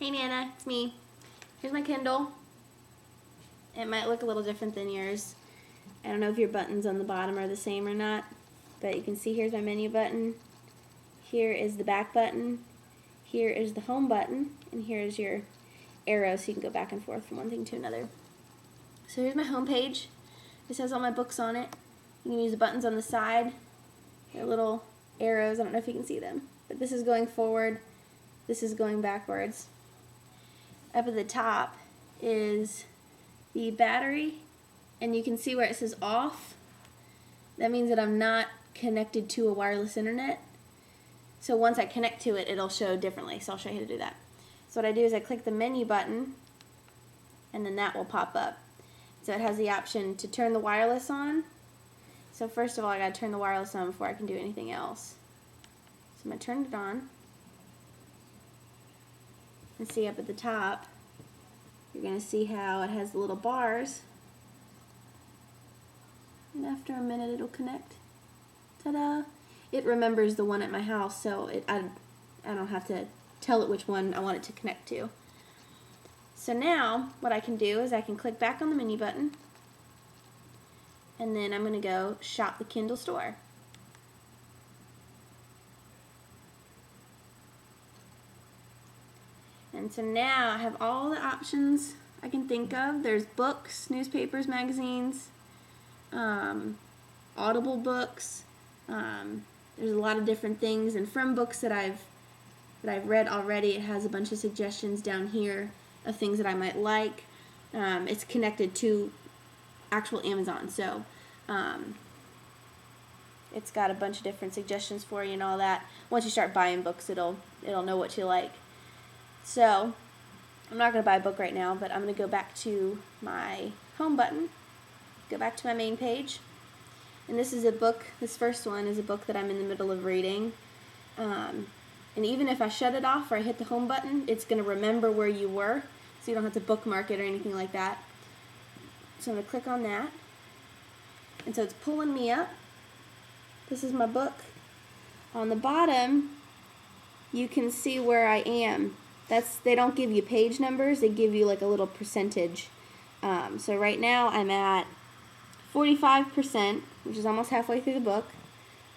Hey Nana, it's me. Here's my Kindle. It might look a little different than yours. I don't know if your buttons on the bottom are the same or not, but you can see here's my menu button. Here is the back button. Here is the home button, and here is your arrow so you can go back and forth from one thing to another. So here's my home page. This has all my books on it. You can use the buttons on the side. They're little arrows. I don't know if you can see them, but this is going forward. This is going backwards. Up at the top is the battery, and you can see where it says off. That means that I'm not connected to a wireless internet. So once I connect to it, it'll show differently. So I'll show you how to do that. So what I do is I click the menu button, and then that will pop up. So it has the option to turn the wireless on. So first of all, I gotta turn the wireless on before I can do anything else. So I'm gonna turn it on. And see up at the top, you're going to see how it has the little bars. And after a minute it'll connect. Ta-da! It remembers the one at my house, so I don't have to tell it which one I want it to connect to. So now what I can do is I can click back on the menu button, and then I'm going to go shop the Kindle store. And so now I have all the options I can think of. There's books, newspapers, magazines, Audible books. There's a lot of different things. And from books that I've read already, it has a bunch of suggestions down here of things that I might like. It's connected to actual Amazon, so it's got a bunch of different suggestions for you and all that. Once you start buying books, it'll know what you like. So, I'm not going to buy a book right now, but I'm going to go back to my home button, go back to my main page, and this is a book, this first one is a book that I'm in the middle of reading, and even if I shut it off or I hit the home button, it's going to remember where you were, so you don't have to bookmark it or anything like that. So I'm going to click on that, and so it's pulling me up. This is my book. On the bottom, you can see where I am. They don't give you page numbers, they give you like a little percentage. So right now I'm at 45%, which is almost halfway through the book.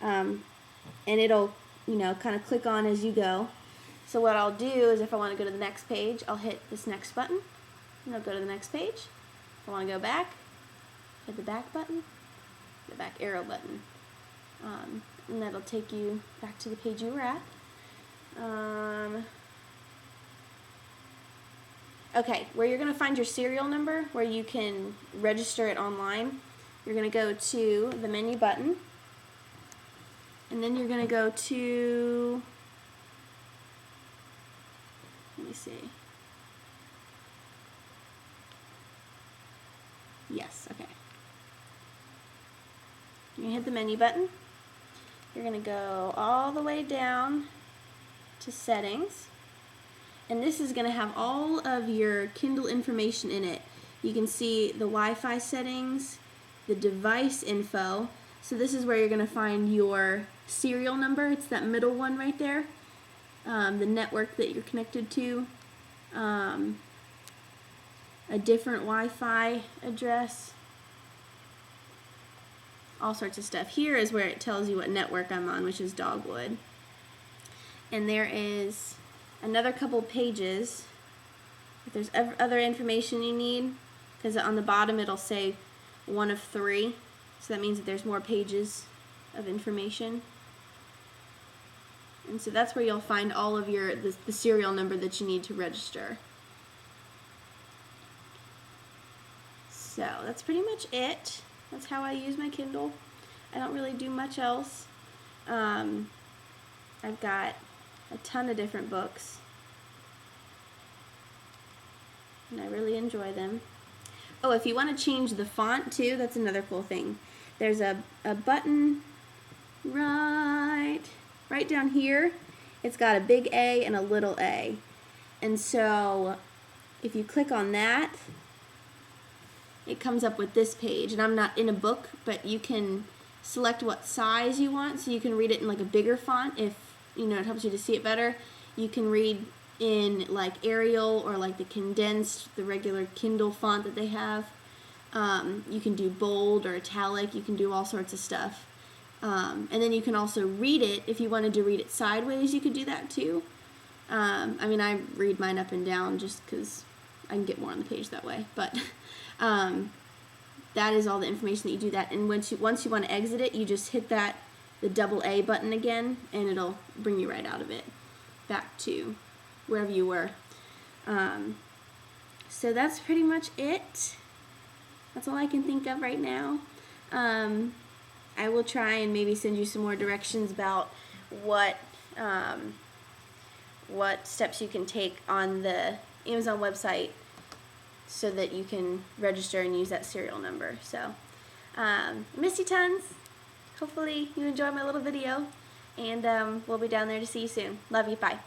And it'll, kind of click on as you go. So what I'll do is if I want to go to the next page, I'll hit this next button, and I'll go to the next page. If I want to go back, hit the back button, the back arrow button. And that'll take you back to the page you were at. Okay, where you're going to find your serial number, where you can register it online, you're going to go to the menu button, and then you're going to go to, let me see, yes, okay. You're going to hit the menu button, you're going to go all the way down to settings. And this is going to have all of your Kindle information in it. You can see the Wi-Fi settings, the device info. So this is where you're going to find your serial number. It's that middle one right there. The network that you're connected to. A different Wi-Fi address. All sorts of stuff. Here is where it tells you what network I'm on, which is Dogwood. And there is another couple pages. If there's other information you need, because on the bottom it'll say 1 of 3, so that means that there's more pages of information. And so that's where you'll find all of the serial number that you need to register. So that's pretty much it. That's how I use my Kindle. I don't really do much else. I've got a ton of different books, and I really enjoy them. Oh, if you want to change the font too, that's another cool thing. There's a button right down here. It's got a big A and a little a, and so if you click on that, it comes up with this page. And I'm not in a book, but you can select what size you want, so you can read it in like a bigger font if it helps you to see it better. You can read in like Arial or like the condensed, the regular Kindle font that they have. You can do bold or italic. You can do all sorts of stuff. And then you can also read it. If you wanted to read it sideways, you could do that too. I mean, I read mine up and down just because I can get more on the page that way. But that is all the information that you do that. And once you want to exit it, you just hit the double A button again, and it'll bring you right out of it, back to wherever you were. So that's pretty much it. That's all I can think of right now. I will try and maybe send you some more directions about what steps you can take on the Amazon website so that you can register and use that serial number. So, miss you tons. Hopefully you enjoyed my little video, and we'll be down there to see you soon. Love you. Bye.